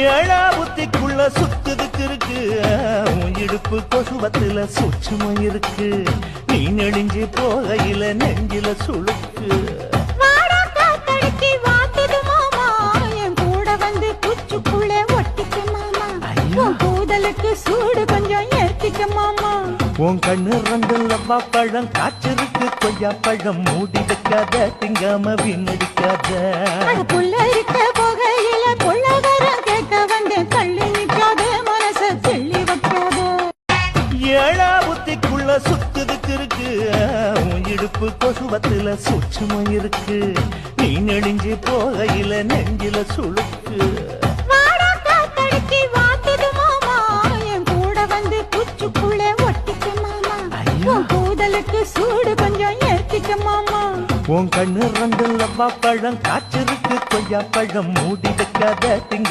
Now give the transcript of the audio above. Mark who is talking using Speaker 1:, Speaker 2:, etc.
Speaker 1: ஏழா புத்திக்குள்ள சுத்துதுக்கு இருக்கு உன் இடுப்பு கொசுவத்துல சூட்சுமம் இருக்கு நீ நெளிஞ்சு போகையில நெஞ்சில சுளுக்கு
Speaker 2: வாடா காத்தடிச்சு வாட்டுது மாமா என் கூட வந்து குச்சுக்குள்ளே ஒட்டிக்க மாமா உன் கூதலுக்கு சூடு கொஞ்சம் ஏத்திக்க மாமா
Speaker 1: உன் கண்ணு ரெண்டு லவ்வா பழம் காய்ச்சிருக்கு கொய்யா பழம் மூடி வைக்காத திங்காம வீணடிக்காத
Speaker 2: புள்ள இருக்க போகையில கொள்ளவரம் கேட்க வந்து தள்ளி நிற்காத மனச தெள்ளி வைக்காத
Speaker 1: ஏழா புத்திக்குள்ள சுத்துதுக்கு இருக்கு உன் இடுப்பு கொசுவத்துல சூட்சுமம் இருக்கு நீ நெளிஞ்சு போகையில நெஞ்சில சுளுக்கு
Speaker 2: வாடா காத்தடிச்சு வாட்டுது மாமா என் கூட வந்து குச்சுக்குள்ளே ஒட்டிக்க மாமா உன் கூதலுக்கு சூடு கொஞ்சம் ஏத்திக்க மாமா
Speaker 1: உன் கண்ணு ரெண்டு லவ்வா பழம் காய்ச்சிருக்கு கொய்யா பழம் மூடி வைக்காத திங்க